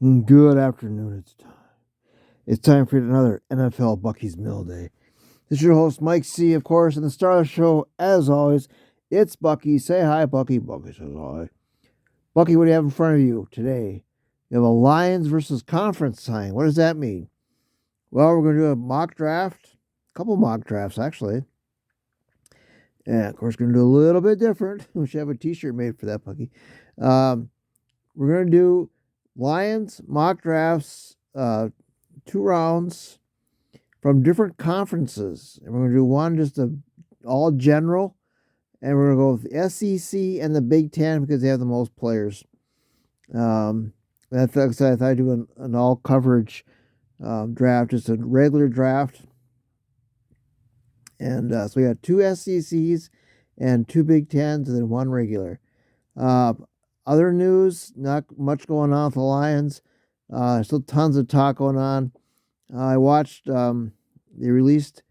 Good afternoon. It's time. It's time for another NFL Bucky's Mill Day. This is your host, Mike C., of course, and the star of the show, as always, it's Bucky. Say hi, Bucky. Bucky says hi. Bucky, what do you have in front of you today? You have a Lions versus Conference sign. What does that mean? Well, we're going to do a mock draft, a couple mock drafts, actually. And, of course, we're going to do a little bit different. We should have a t-shirt made for that, Bucky. We're going to do Lions mock drafts, 2 rounds from different conferences. And we're going to do one just all general. And we're going to go with the SEC and the Big Ten because they have the most players. I thought I'd do an all coverage draft, just a regular draft. And so we got 2 SECs and 2 Big Tens and then 1 regular. Other news, not much going on with the Lions. Still tons of talk going on. I watched, they released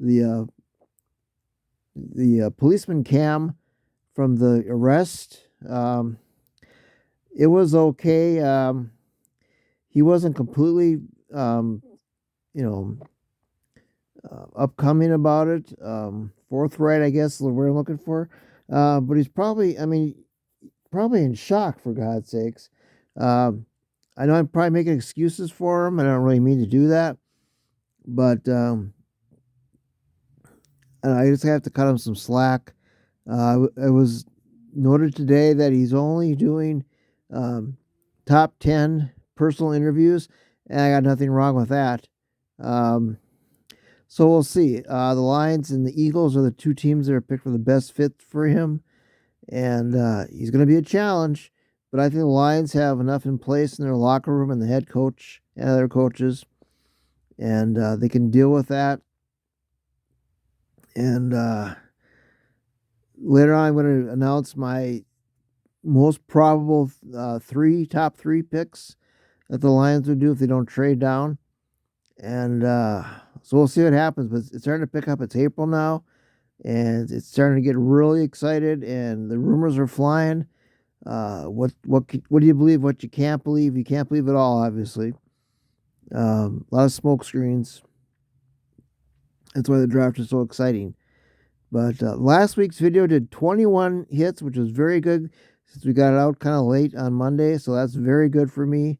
the policeman cam from the arrest. It was okay. He wasn't completely, upcoming about it. Forthright, I guess, is the word I'm looking for. But he's probably in shock, for God's sakes. I know I'm probably making excuses for him. I don't really mean to do that. But I just have to cut him some slack. It was noted today that he's only doing top 10 personal interviews, and I got nothing wrong with that. So we'll see. The Lions and the Eagles are the 2 teams that are picked for the best fit for him, and he's going to be a challenge. But I think the Lions have enough in place in their locker room and the head coach and other coaches, and they can deal with that. And later on, I'm going to announce my most probable top 3 picks that the Lions would do if they don't trade down. And so we'll see what happens. But it's starting to pick up. It's April now, and it's starting to get really excited. And the rumors are flying. What do you believe? What you can't believe? You can't believe it all, obviously. A lot of smoke screens. That's why the draft is so exciting. But last week's video did 21 hits, which was very good since we got it out kind of late on Monday. So that's very good for me.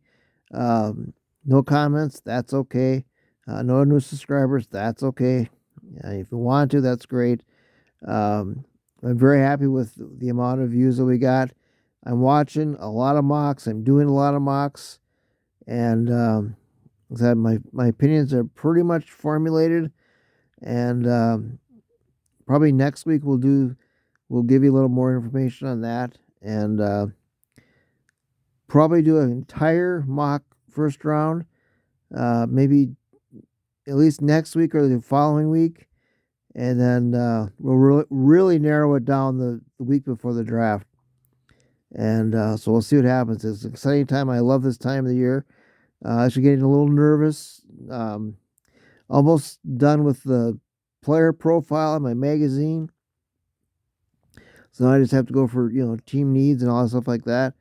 No comments, that's okay. No new subscribers, that's okay. If you want to, that's great. I'm very happy with the amount of views that we got. I'm watching a lot of mocks. I'm doing a lot of mocks. And my opinions are pretty much formulated. And probably next week we'll give you a little more information on that. And probably do an entire mock first round. Maybe at least next week or the following week. And then we'll really narrow it down the week before the draft. And so we'll see what happens. It's an exciting time. I love this time of the year. Actually getting a little nervous. Almost done with the player profile in my magazine. So now I just have to go for, team needs and all that stuff like that.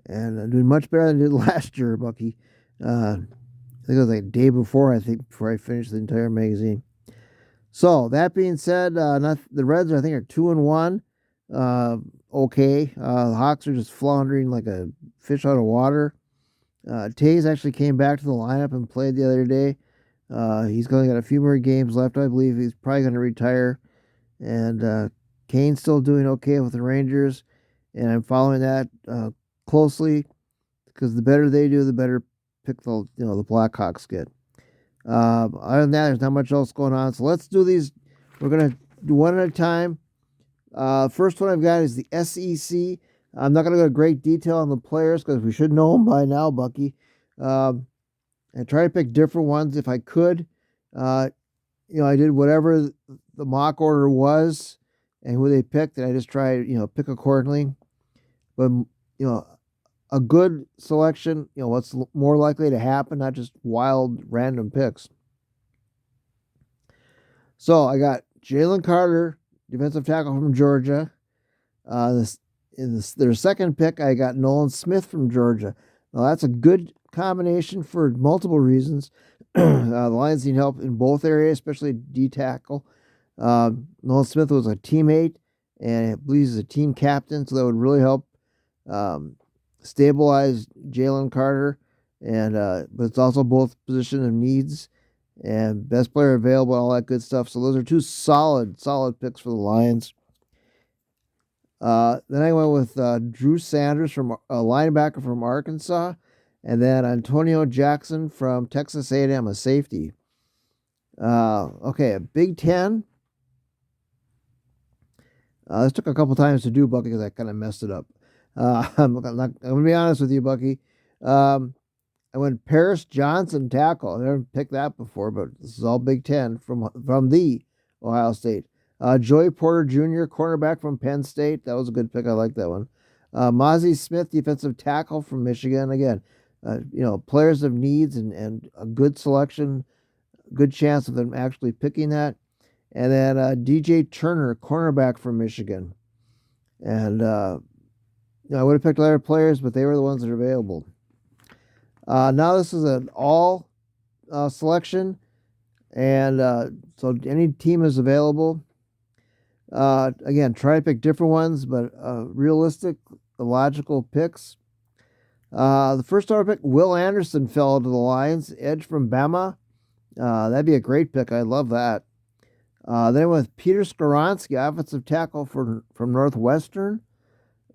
And I'm doing much better than I did last year, Bucky. I think it was like a day before I finished the entire magazine. So that being said, the Reds I think are 2-1. Okay. The Hawks are just floundering like a fish out of water. Tays actually came back to the lineup and played the other day. He's only got a few more games left. I believe he's probably going to retire. And Kane's still doing okay with the Rangers. And I'm following that closely because the better they do, the better pick the Blackhawks get. Other than that, there's not much else going on. So let's do these. We're going to do one at a time. First one I've got is the SEC. I'm not going to go into great detail on the players because we should know them by now, Bucky. I try to pick different ones if I could. I did whatever the mock order was and who they picked, and I just try, pick accordingly. But, a good selection, what's more likely to happen, not just wild random picks. So I got Jalen Carter, defensive tackle from Georgia. Their second pick, I got Nolan Smith from Georgia. Now that's a good combination for multiple reasons. The Lions need help in both areas, especially D tackle. Nolan Smith was a teammate, and I believe he's a team captain, so that would really help stabilize Jalen Carter. And but it's also both position of needs and best player available, all that good stuff. So those are two solid picks for the Lions. Then I went with Drew Sanders from a linebacker from Arkansas, and then Antonio Jackson from Texas A&M, a safety. Okay, Big Ten. This took a couple times to do, Bucky, because I kind of messed it up. I'm going to be honest with you, Bucky. I went Paris Johnson tackle. I never picked that before, but this is all Big Ten from the Ohio State. Joey Porter Jr., cornerback from Penn State. That was a good pick. I like that one. Mozzie Smith, defensive tackle from Michigan. Again, players of needs and a good selection, good chance of them actually picking that. And then DJ Turner, cornerback from Michigan. And I would have picked other players, but they were the ones that are available. Now this is an all selection, and so any team is available. Again, try to pick different ones, but realistic, logical picks. The first overall pick, Will Anderson fell to the Lions, edge from Bama. That'd be a great pick. I love that. Then with Peter Skoronski, offensive tackle from Northwestern.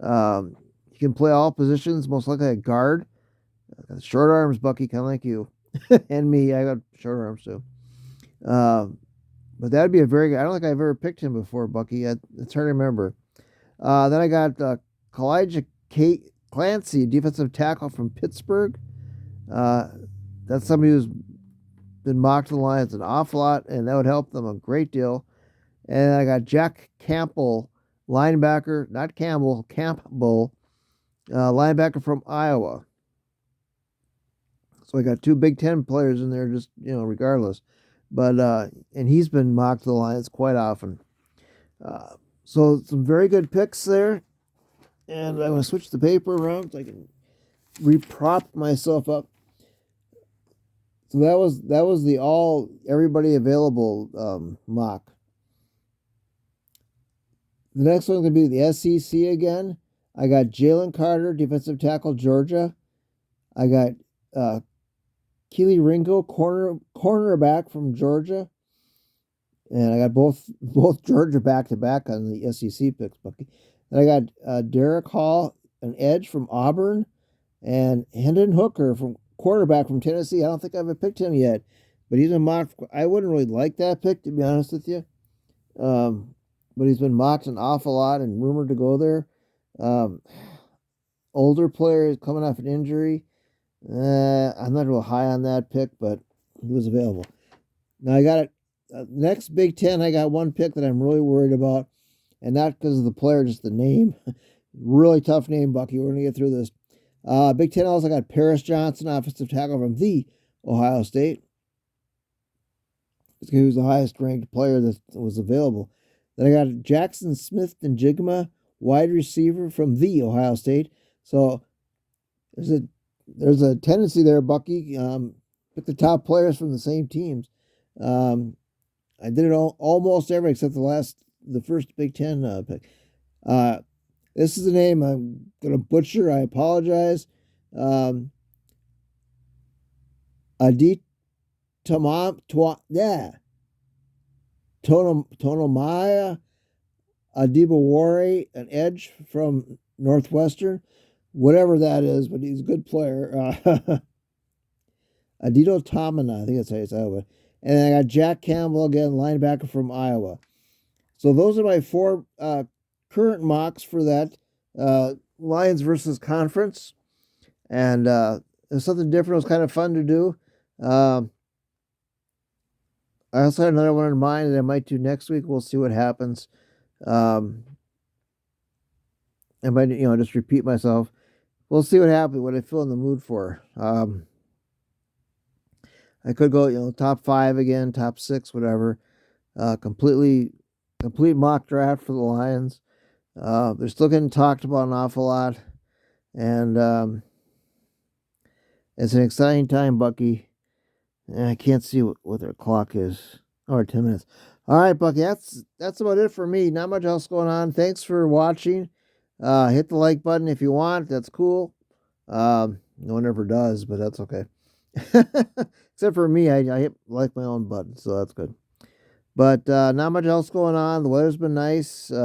He can play all positions, most likely a guard. Short arms, Bucky, kind of like you. And me, I got short arms too. But that'd be a very good. I don't think I've ever picked him before, Bucky. It's hard to remember. Then I got Kalijah Clancy, defensive tackle from Pittsburgh. That's somebody who's been mocked to the Lions an awful lot, and that would help them a great deal. And I got Jack Campbell, linebacker, not Campbell, linebacker from Iowa. So I got two Big Ten players in there, just regardless. But and he's been mocked to the Lions quite often. So some very good picks there. And I'm going to switch the paper around so I can reprop myself up. So that was the everybody available mock. The next one's going to be the SEC again. I got Jalen Carter, defensive tackle, Georgia. I got Keely Ringo, cornerback from Georgia. And I got both Georgia back-to-back on the SEC picks, Bucky. And I got Derek Hall, an edge from Auburn, and Hendon Hooker, from quarterback from Tennessee. I don't think I've picked him yet, but he's been mocked. I wouldn't really like that pick, to be honest with you. But he's been mocked an awful lot and rumored to go there. Older player coming off an injury. I'm not real high on that pick, but he was available. Now I got it. Next Big Ten, I got one pick that I'm really worried about, and not because of the player, just the name. Really tough name, Bucky. We're going to get through this. Big Ten also got Paris Johnson, offensive tackle from the Ohio State. He was the highest ranked player that was available. Then I got Jackson Smith and Jigma, wide receiver from the Ohio State. So there's a tendency there, Bucky. Pick the top players from the same teams. I did it almost every except the first Big Ten pick. This is a name I'm going to butcher. I apologize. Tonomaya Adibawari, an edge from Northwestern. Whatever that is, but he's a good player. Adito Tamana, I think that's how you say it. And then I got Jack Campbell again, linebacker from Iowa. So those are my four current mocks for that Lions versus Conference. And it's something different. It was kind of fun to do. I also had another one in mind that I might do next week. We'll see what happens. I might, just repeat myself. We'll see what happens, what I feel in the mood for. I could go, top 5 again, top 6, whatever. Complete mock draft for the Lions. They're still getting talked about an awful lot. And It's an exciting time, Bucky. I can't see what their clock is. Or 10 minutes. All right, Bucky. That's about it for me. Not much else going on. Thanks for watching. Hit the like button if you want. That's cool. No one ever does, but that's okay. Except for me, I hit like my own button, so that's good. But not much else going on. The weather's been nice. It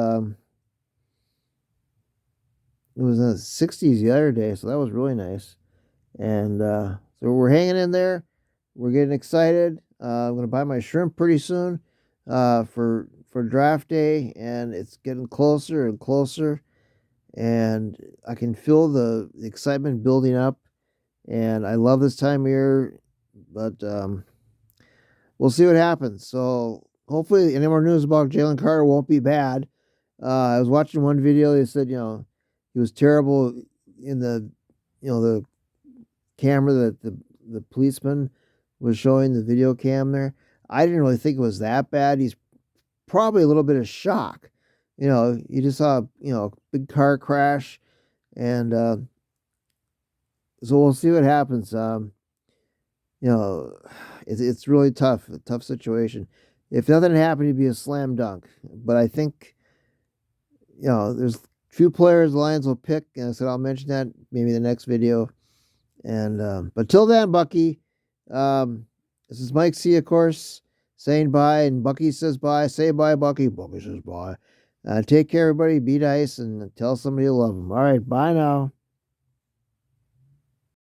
was in the 60s the other day, so that was really nice. And so we're hanging in there. We're getting excited. I'm gonna buy my shrimp pretty soon for draft day, and it's getting closer and closer. And I can feel the excitement building up. And I love this time of year, but we'll see what happens. So hopefully, any more news about Jalen Carter won't be bad. I was watching one video. They said, he was terrible in the camera that the policeman was showing, the video cam there. I didn't really think it was that bad. He's probably a little bit of shock. You just saw a big car crash, and so we'll see what happens. It's really tough, a tough situation. If nothing happened, it'd be a slam dunk. But I think there's few players the Lions will pick, and I said I'll mention that maybe in the next video. And but till then, Bucky, this is Mike C, of course, saying bye, and Bucky says bye. Say bye, Bucky. Bucky says bye. Take care, everybody. Be nice, and tell somebody you love them. All right, bye now.